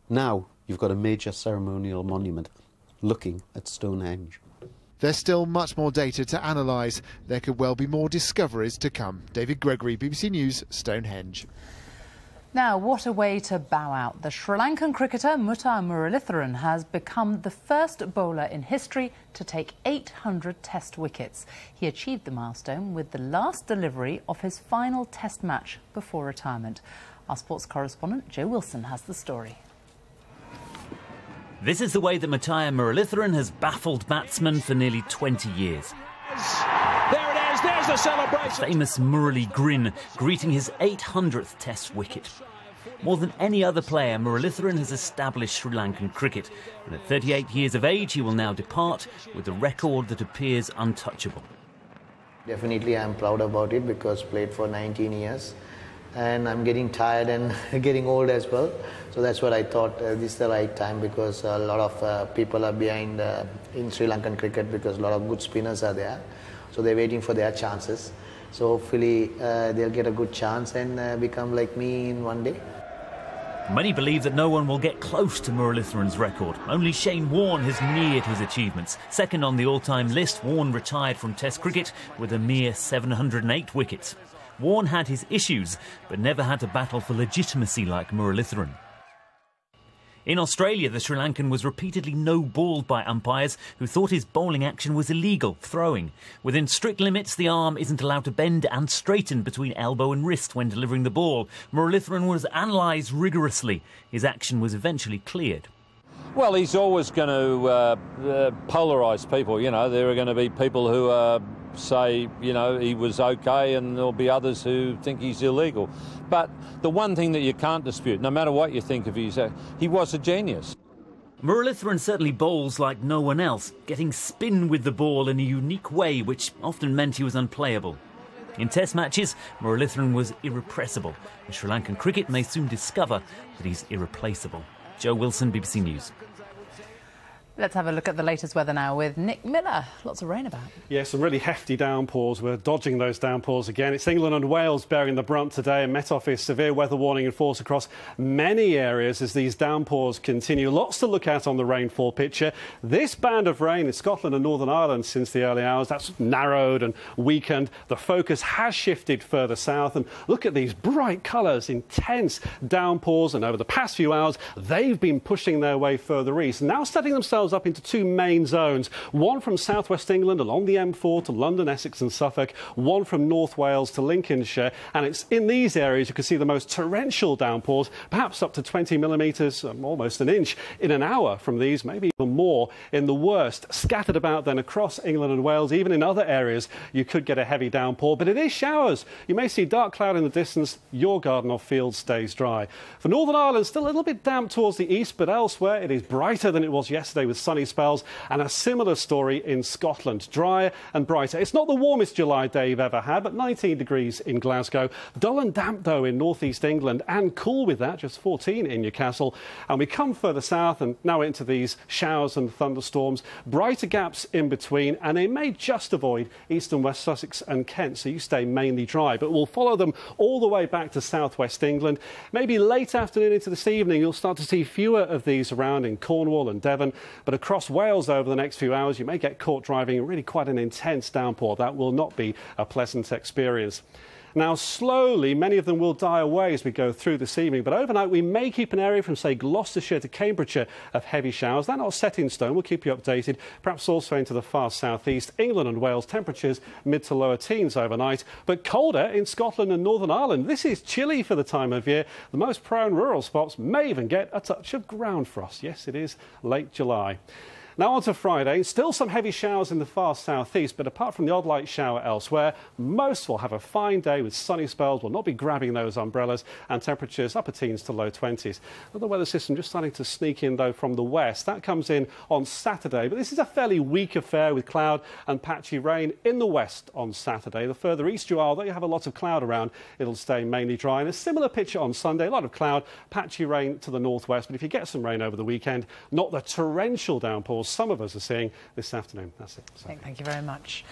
Now you've got a major ceremonial monument looking at Stonehenge. There's still much more data to analyse. There could well be more discoveries to come. David Gregory, BBC News, Stonehenge. Now, what a way to bow out. The Sri Lankan cricketer Muttiah Muralitharan has become the first bowler in history to take 800 test wickets. He achieved the milestone with the last delivery of his final test match before retirement. Our sports correspondent Jo Wilson has the story. This is the way that Muttiah Muralitharan has baffled batsmen for nearly 20 years. There it is, there's the celebration. Famous Murali grin greeting his 800th test wicket. More than any other player, Muralitharan has established Sri Lankan cricket, and at 38 years of age he will now depart with a record that appears untouchable. Definitely I'm proud about it because played for 19 years and I'm getting tired and getting old as well. So that's what I thought this is the right time, because a lot of people are behind in Sri Lankan cricket because a lot of good spinners are there. So they're waiting for their chances. So hopefully they'll get a good chance and become like me in one day. Many believe that no one will get close to Muralitharan's record. Only Shane Warne has neared his achievements. Second on the all-time list, Warne retired from Test cricket with a mere 708 wickets. Warne had his issues, but never had to battle for legitimacy like Muralitharan. In Australia, the Sri Lankan was repeatedly no-balled by umpires who thought his bowling action was illegal, throwing. Within strict limits, the arm isn't allowed to bend and straighten between elbow and wrist when delivering the ball. Muralitharan was analysed rigorously. His action was eventually cleared. Well, he's always going to polarise people. You know, there are going to be people who say, you know, he was OK, and there'll be others who think he's illegal. But the one thing that you can't dispute, no matter what you think of his, he was a genius. Muralitharan certainly bowls like no one else, getting spin with the ball in a unique way which often meant he was unplayable. In Test matches, Muralitharan was irrepressible. And Sri Lankan cricket may soon discover that he's irreplaceable. Jo Wilson, BBC News. Let's have a look at the latest weather now with Nick Miller. Lots of rain about. Yes, some really hefty downpours. We're dodging those downpours again. It's England and Wales bearing the brunt today, and Met Office severe weather warning in force across many areas as these downpours continue. Lots to look at on the rainfall picture. This band of rain in Scotland and Northern Ireland since the early hours, that's narrowed and weakened. The focus has shifted further south, and look at these bright colours, intense downpours, and over the past few hours they've been pushing their way further east, now setting themselves up into two main zones, one from southwest England along the M4 to London, Essex and Suffolk, one from North Wales to Lincolnshire, and it's in these areas you can see the most torrential downpours, perhaps up to 20 millimetres, almost an inch in an hour from these, maybe even more in the worst, scattered about then across England and Wales. Even in other areas you could get a heavy downpour, but it is showers. You may see dark cloud in the distance. Your garden or field stays dry. For Northern Ireland, still a little bit damp towards the east, but elsewhere it is brighter than it was yesterday with sunny spells, and a similar story in Scotland. Drier and brighter. It's not the warmest July day you've ever had, but 19 degrees in Glasgow. Dull and damp, though, in northeast England, and cool with that, just 14 in Newcastle. And we come further south and now into these showers and thunderstorms. Brighter gaps in between, and they may just avoid east and west Sussex and Kent, so you stay mainly dry. But we'll follow them all the way back to southwest England. Maybe late afternoon into this evening, you'll start to see fewer of these around in Cornwall and Devon, but across Wales over the next few hours you may get caught driving really quite an intense downpour. That will not be a pleasant experience. Now, slowly, many of them will die away as we go through this evening, but overnight we may keep an area from, say, Gloucestershire to Cambridgeshire of heavy showers. They're not set in stone. We'll keep you updated, perhaps also into the far southeast. England and Wales, temperatures mid to lower teens overnight, but colder in Scotland and Northern Ireland. This is chilly for the time of year. The most prone rural spots may even get a touch of ground frost. Yes, it is late July. Now on to Friday. Still some heavy showers in the far southeast, but apart from the odd light shower elsewhere, most will have a fine day with sunny spells. Will not be grabbing those umbrellas, and temperatures upper teens to low 20s. Another weather system just starting to sneak in, though, from the west. That comes in on Saturday, but this is a fairly weak affair with cloud and patchy rain in the west on Saturday. The further east you are, although you have a lot of cloud around, it'll stay mainly dry. And a similar picture on Sunday, a lot of cloud, patchy rain to the northwest. But if you get some rain over the weekend, not the torrential downpours some of us are seeing this afternoon. That's it. Thank you very much.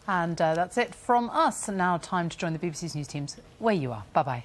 And that's it from us. Now time to join the BBC's news teams where you are. Bye-bye.